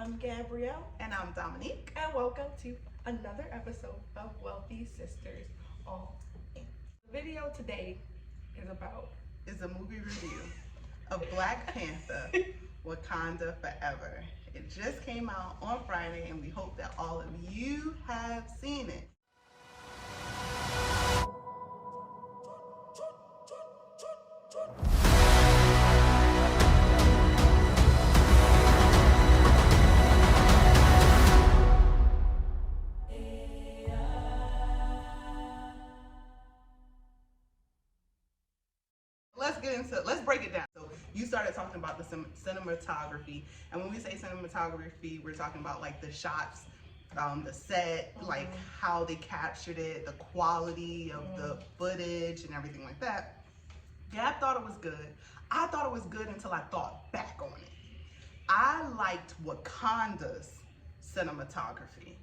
I'm Gabrielle. And I'm Dominique. And welcome to another episode of Wealthy Sisters All In. The video today is a movie review of Black Panther Wakanda Forever. It just came out on Friday and we hope that all of you have seen it. Let's break it down. So you started talking about the cinematography, and when we say cinematography, we're talking about like the shots, the set, like how they captured it, the quality of the footage and everything like that. Gab thought it was good. I thought it was good until I thought back on it. I liked Wakanda's cinematography.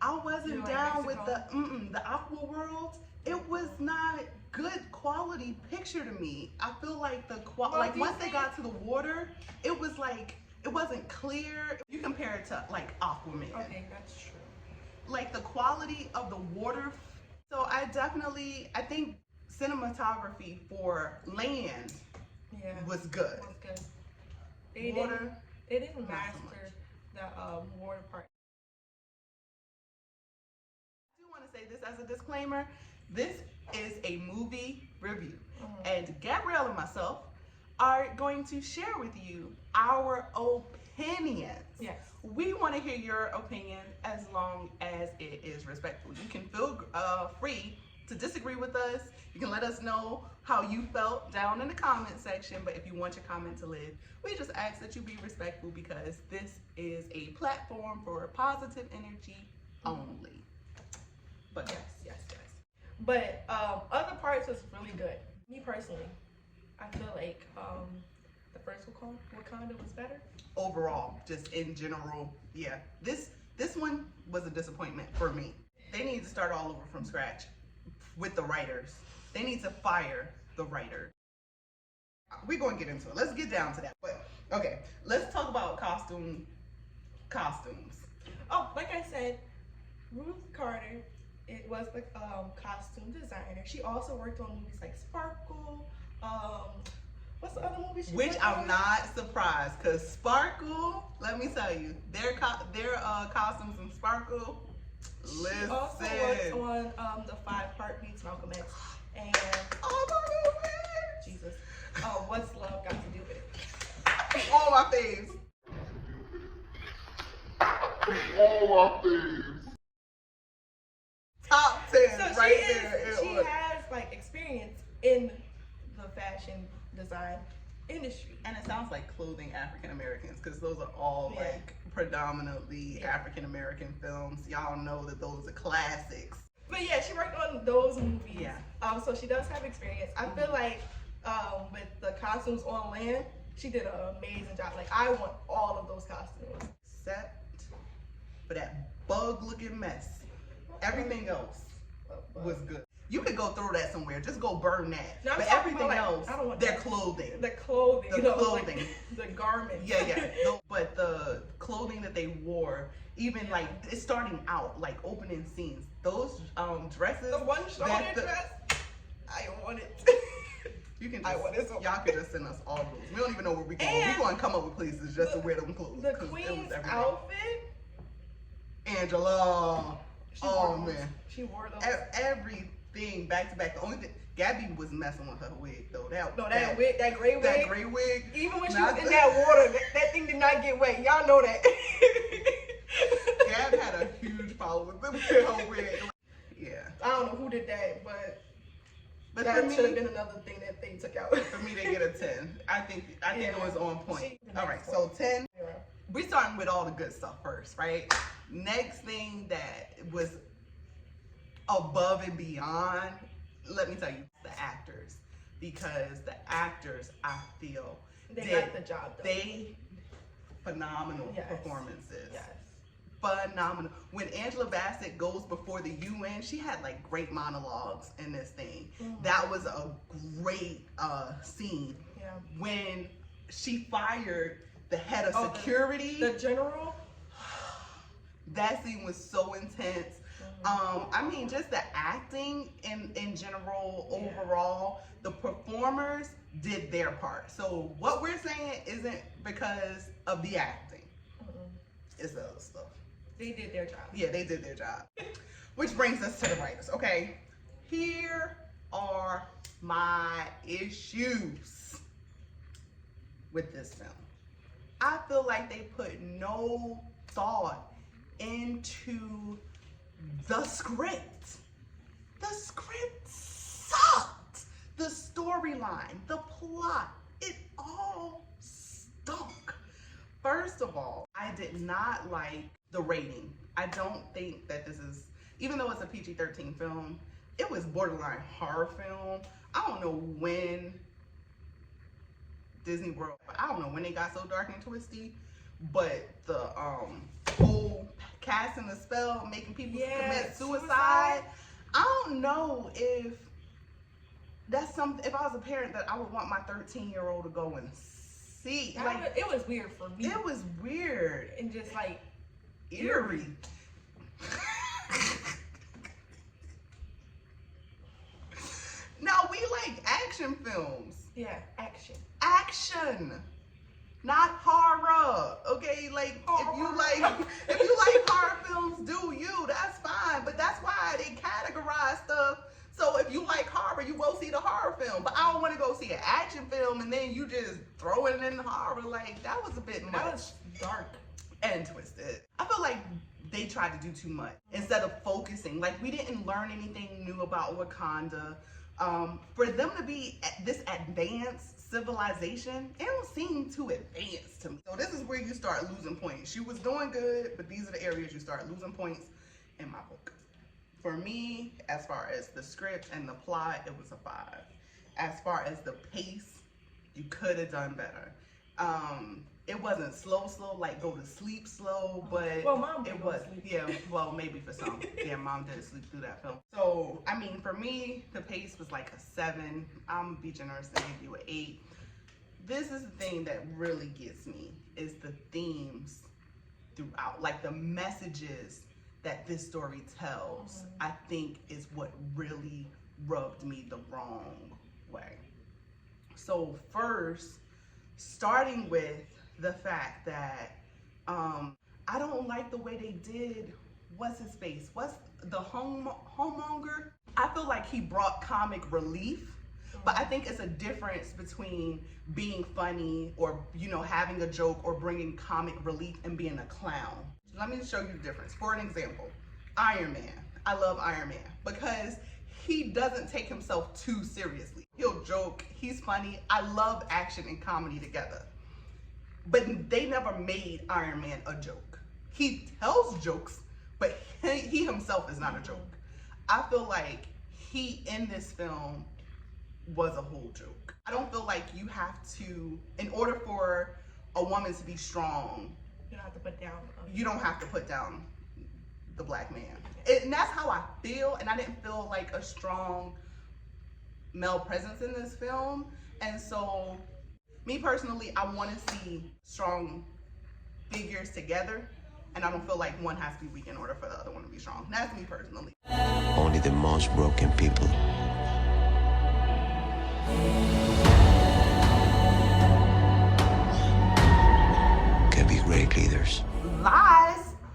I wasn't down with the Aqua World. It was not good quality picture to me. I feel like once they got to the water, it was like it wasn't clear. You compare it to like Aquaman. Okay, that's true. Like the quality of the water. So I think cinematography for land was good. They didn't master the water part. I do want to say this as a disclaimer. This is a movie review, and Gabrielle and myself are going to share with you our opinions. Yes. We want to hear your opinion as long as it is respectful. You can feel free to disagree with us. You can let us know how you felt down in the comment section, but if you want your comment to live, we just ask that you be respectful because this is a platform for positive energy only. But yes. But other parts was really good. Me personally, I feel like the first Wakanda was better. Overall, just in general, yeah. This one was a disappointment for me. They need to start all over from scratch with the writers. They need to fire the writer. We're going to get into it. Let's get down to that. But okay, let's talk about costumes. Oh, like I said, Ruth Carter. It was the costume designer. She also worked on movies like Sparkle. What's the other movie she Which worked I'm on? not surprised, because Sparkle, let me tell you, their costumes in Sparkle, listen. She also worked on the 5 Heartbeats, Malcolm X, and oh my goodness, Jesus. Oh, what's love got to do with it? All my faves. Top 10 So there. She has like experience in the fashion design industry. And it sounds like clothing African Americans, because those are all like predominantly African American films. Y'all know that those are classics. But yeah, she worked on those movies. Yeah. So she does have experience. I feel like with the costumes on land, she did an amazing job. Like I want all of those costumes. Except for that bug-looking mess. Everything else was good. You could go throw that somewhere. Just go burn that. No, but everything else, I don't want their clothing. The clothing. The clothing. Like the garments. Yeah. But the clothing that they wore, even like it's starting out, like opening scenes. Those dresses. The one shoulder dress. I want it. You can y'all could just send us all those. We don't even know where we're going. We're going to come up with places just to wear them clothes. The queen's outfit. Angela. Man. She wore those. Everything back to back. The only thing, Gabby was messing with her wig though. That gray wig. That gray wig. Even when she was in that water, that thing did not get wet. Y'all know that. Gab had a huge problem with her wig. Yeah. I don't know who did that, but that should have been another thing that they took out. For me, they get a 10. I think it was on point. All right, so 10. We're starting with all the good stuff first, right? Next thing that was above and beyond, let me tell you, the actors. Because the actors, I feel, they got the job done. They phenomenal performances. Yes. Phenomenal. When Angela Bassett goes before the UN, she had like great monologues in this thing. That was a great scene. Yeah. When she fired the head of security. The general? That scene was so intense. I mean, just the acting in general, overall, the performers did their part. So what we're saying isn't because of the acting. It's the other stuff. They did their job. Yeah, they did their job. Which brings us to the writers, okay? Here are my issues with this film. I feel like they put no thought into the script. The script sucked. The storyline, the plot, it all stunk. First of all, I did not like the rating. I don't think that this is, even though it's a PG-13 film, it was borderline horror film. I don't know when Disney World, I don't know when they got so dark and twisty, but the whole casting the spell, making people commit suicide. I don't know if that's something, if I was a parent, that I would want my 13-year-old to go and see. Like, it was weird for me. It was weird. And just like eerie. Now, we like action films. Yeah, action. Action. Not horror. Okay, like if you like horror films, do you? That's fine. But that's why they categorize stuff. So if you like horror, you go see the horror film. But I don't want to go see an action film and then you just throw it in horror. Like, that was a bit much. That was dark and twisted. I feel like they tried to do too much instead of focusing. Like, we didn't learn anything new about Wakanda. For them to be this advanced civilization, it don't seem too advanced to me. So this is where you start losing points. She was doing good, but these are the areas you start losing points in my book. For me, as far as the script and the plot, it was a 5. As far as the pace, you could have done better. It wasn't slow, like go to sleep slow, but Mom it was, well, maybe for some. Yeah, Mom did sleep through that film. So, I mean, for me, the pace was like a 7. I'm gonna be generous and give you an 8. This is the thing that really gets me, is the themes throughout, like the messages that this story tells, I think is what really rubbed me the wrong way. So first, starting with the fact that I don't like the way they did, what's his face? What's the homemonger? I feel like he brought comic relief, but I think it's a difference between being funny or, you know, having a joke or bringing comic relief and being a clown. Let me show you the difference. For an example, Iron Man. I love Iron Man because he doesn't take himself too seriously. He'll joke, he's funny. I love action and comedy together. But they never made Iron Man a joke. He tells jokes, but he himself is not a joke. I feel like he, in this film, was a whole joke. I don't feel like you have to, in order for a woman to be strong, you don't have to put down. You don't have to put down the black man. And that's how I feel, and I didn't feel like a strong male presence in this film. And so, me personally, I want to see strong figures together, and I don't feel like one has to be weak in order for the other one to be strong. That's me personally. Only the most broken people can be great leaders.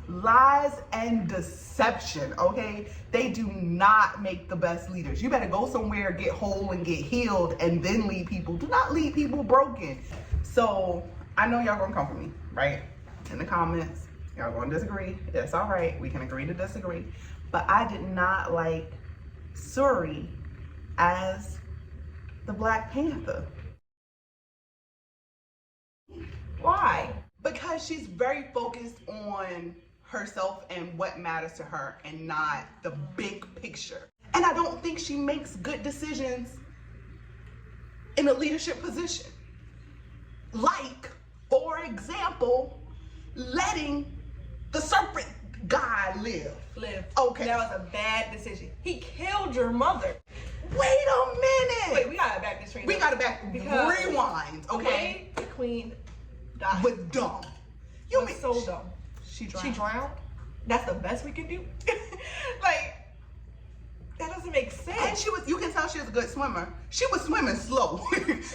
Lies and deception, okay? They do not make the best leaders. You better go somewhere, get whole and get healed, and then lead people. Do not lead people broken. So, I know y'all gonna come for me, right? In the comments, y'all gonna disagree. That's all right. We can agree to disagree. But I did not like Shuri as the Black Panther. Why? Because she's very focused on herself and what matters to her and not the big picture. And I don't think she makes good decisions in a leadership position. Like, for example, letting the serpent guy live. Okay. That was a bad decision. He killed your mother. Wait a minute. Wait, we gotta back this train up. We gotta rewind, okay? The queen died. Was dumb. You mean so dumb? She drowned. She drowned? that's the best we can do. Like, that doesn't make sense. And you can tell she was a good swimmer. She was swimming slow.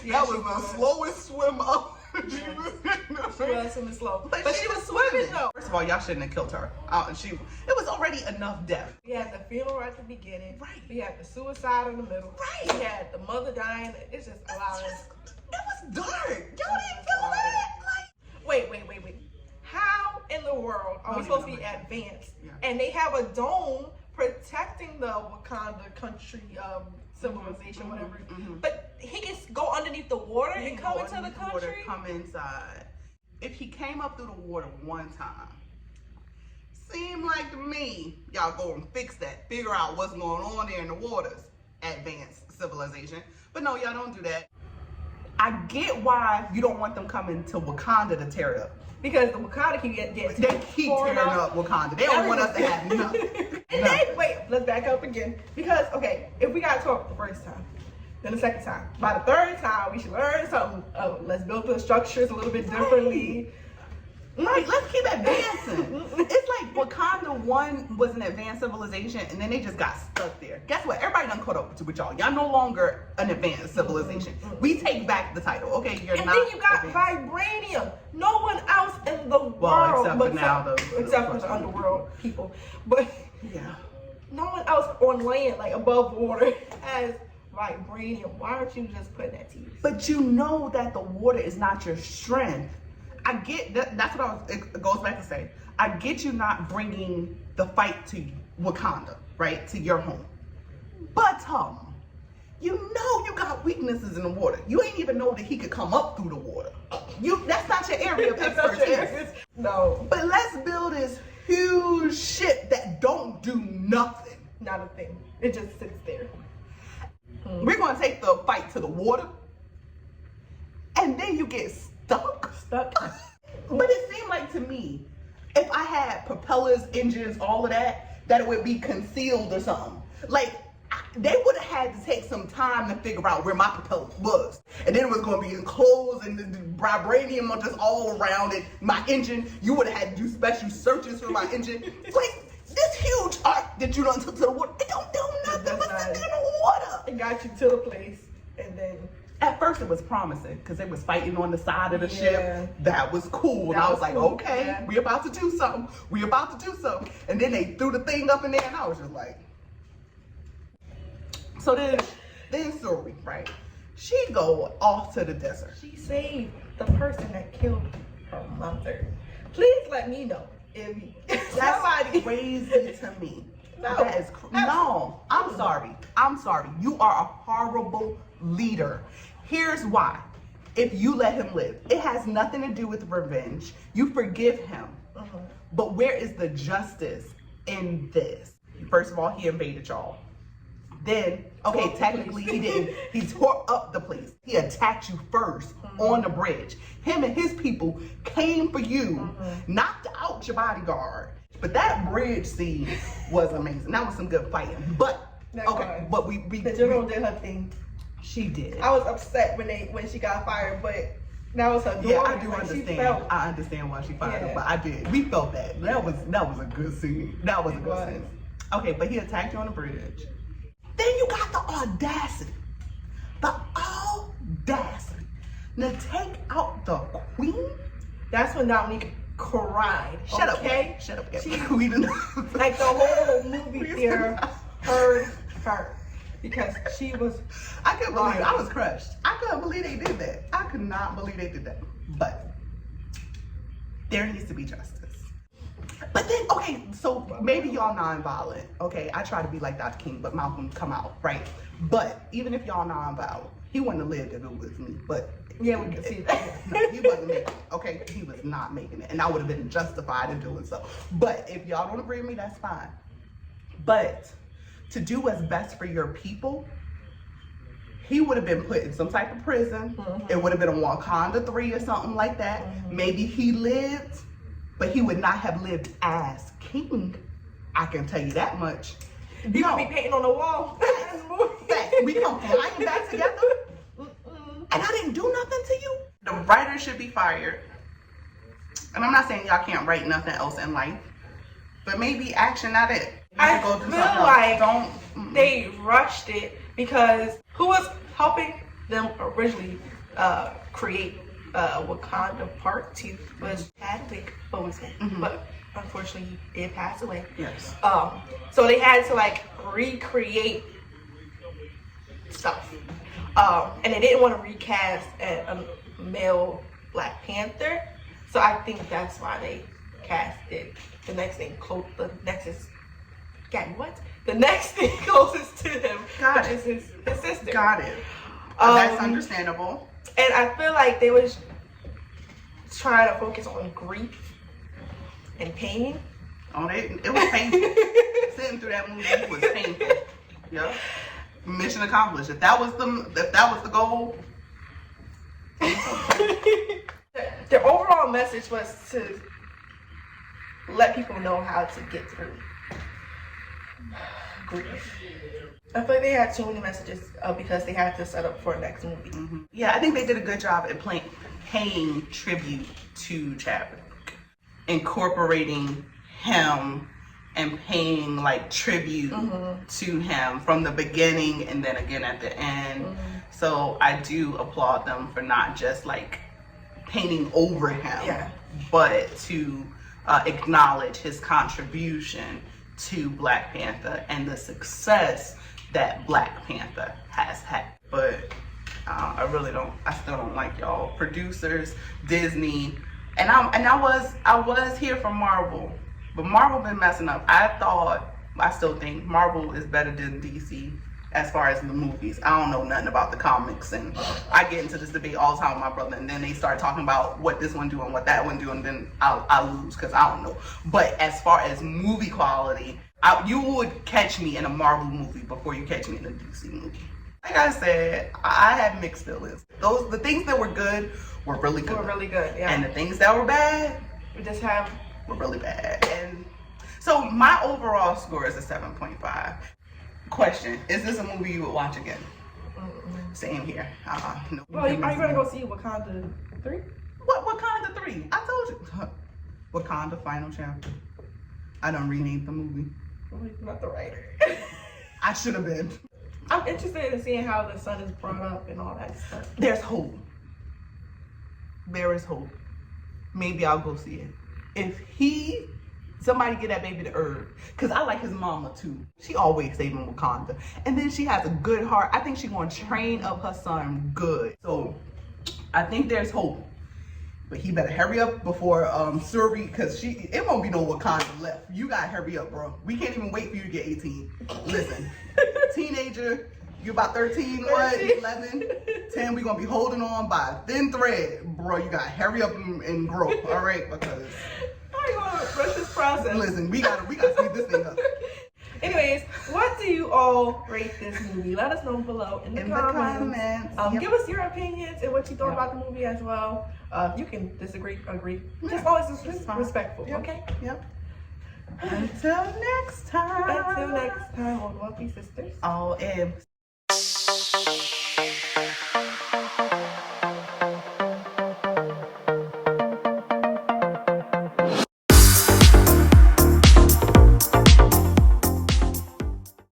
Yeah, that was the slowest swim up. She was swimming slow. But she was swimming though. First of all, y'all shouldn't have killed her. It was already enough death. We had the funeral at the beginning. Right. We had the suicide in the middle. Right. We had the mother dying. It's just a lot of... It was dark. Y'all didn't feel that? Wait. How in the world are we supposed to be advanced? Yeah. And they have a dome protecting the Wakanda country civilization, whatever. But he can go underneath the water and come into the country? Water, come inside. If he came up through the water one time, seemed like to me, y'all go and fix that. Figure out what's going on there in the waters. Advanced civilization. But no, y'all don't do that. I get why you don't want them coming to Wakanda to tear it up. Because the Wakanda keep getting They keep tearing up Wakanda. They don't want us to have nothing. And then, wait, let's back up again. Because, okay, if we got to talk the first time, then the second time. By the third time, we should learn something. Let's build the structures a little bit differently. Right, let's keep advancing. It's like Wakanda 1 was an advanced civilization, and then they just got stuck there. Guess what? Everybody done caught up with y'all. Y'all no longer an advanced civilization. We take back the title. Okay, you're and not. And then you got advanced. vibranium. No one else in the world, except for the underworld people. But yeah, no one else on land, like above water, has vibranium. Why aren't you just putting that to use? But you know that the water is not your strength. I get that. That's what it goes back to say. I get you not bringing the fight to Wakanda, right, to your home. But you know you got weaknesses in the water. You ain't even know that he could come up through the water. That's not your area of expertise. No. But let's build this huge ship that don't do nothing. Not a thing. It just sits there. We're gonna take the fight to the water, and then you get stuck. But it seemed like to me, if I had propellers, engines, all of that it would be concealed or something. Like, they would have had to take some time to figure out where my propeller was. And then it was going to be enclosed and the vibranium was just all around it. My engine, you would have had to do special searches for my engine. Like, this huge arc that you done took to the water, it don't do nothing but sit in the water. It got you to the place, and then... At first it was promising because they was fighting on the side of the ship. That was cool. And I was like, okay, we about to do something. We about to do something. And then they threw the thing up in there and I was just like. So then Shuri, right? She go off to the desert. She saved the person that killed her mother. Please let me know if that's crazy to me. No, that is no. I'm sorry. You are a horrible leader. Here's why. If you let him live, it has nothing to do with revenge. You forgive him. But where is the justice in this? First of all, he invaded y'all. Then, okay, technically he didn't. He tore up the place. He attacked you first on the bridge. Him and his people came for you, knocked out your bodyguard. But that bridge scene was amazing. That was some good fighting. But okay, but the general did her thing. She did. I was upset when she got fired, but that was her daughter. Yeah, I do understand. I understand why she fired her, but I did. We felt that. That was a good scene. That was a good scene. Okay, but he attacked you on the bridge. Then you got the audacity to take out the queen. That's when Dominique cried. Shut up, She queen. like the whole movie theater heard her. Because she was... I couldn't believe it. I was crushed. I couldn't believe they did that. I could not believe they did that. But there needs to be justice. But then, okay, so maybe y'all non-violent. Okay, I try to be like Dr. King, but Malcolm come out, right? But even if y'all non-violent, he wouldn't have lived if it was me. But yeah, we can see that. No, he wasn't making it. Okay, he was not making it. And I would have been justified in doing so. But if y'all don't agree with me, that's fine. But... to do what's best for your people, he would have been put in some type of prison. It would have been a Wakanda 3 or something like that. Maybe he lived, but he would not have lived as king. I can tell you that much. You would be painting on the wall. We come flying back together, and I didn't do nothing to you. The writer should be fired. And I'm not saying y'all can't write nothing else in life, But maybe action, not it. I Go do feel something like else. they rushed it because who was helping them originally create Wakanda Part 2 was Chadwick Boseman, but unfortunately he did pass away. Yes. So they had to like recreate stuff, and they didn't want to recast a male Black Panther, so I think that's why they casted the next thing. The next thing closest to him, which is his sister. Got it. That's understandable. And I feel like they was trying to focus on grief and pain. Oh, it was painful. Sitting through that movie was painful. Yeah. Mission accomplished. If that was the goal. Their overall message was to let people know how to get through grief. I feel like they had too many messages because they had to set up for a next movie. Yeah, I think they did a good job at paying tribute to Chadwick, incorporating him and paying like tribute to him from the beginning and then again at the end. So I do applaud them for not just like painting over him, but to acknowledge his contribution to Black Panther and the success that Black Panther has had. But I still don't like y'all producers, Disney, and I was here for Marvel, but Marvel been messing up. I still think Marvel is better than DC as far as the movies. I don't know nothing about the comics, and I get into this debate all the time with my brother, and then they start talking about what this one do and what that one do, and then I lose because I don't know. But as far as movie quality, you would catch me in a Marvel movie before you catch me in a DC movie. Like I said, I have mixed feelings. The things that were good were really good. And the things that were bad, were really bad. And so my overall score is a 7.5. Question: is this a movie you would watch again? Same here. No. Well, are you gonna go see Wakanda 3? What Wakanda 3? I told you. Wakanda Final Chapter. I done renamed the movie. Well, you're not the writer. I should have been. I'm interested in seeing how the son is brought up and all that stuff. There's hope. There is hope. Maybe I'll go see it. If somebody get that baby the herb, because I like his mama too. She always saving Wakanda, and then she has a good heart. I think she's gonna train up her son good. So I think there's hope, but he better hurry up before Shuri, because it won't be no Wakanda left. You gotta hurry up, bro. We can't even wait for you to get 18. Listen, teenager, you about 13, what? 11, 10. We gonna be holding on by a thin thread, bro. You gotta hurry up and grow, all right? Because how you gonna rush this process? Listen, we gotta speed this thing up. Anyways, what do you all rate this movie? Let us know below in the comments. Give us your opinions and what you thought about the movie as well. You can disagree, agree. Just always respectful, okay? Yep. Until next time. On Wealthy Sisters. Oh, and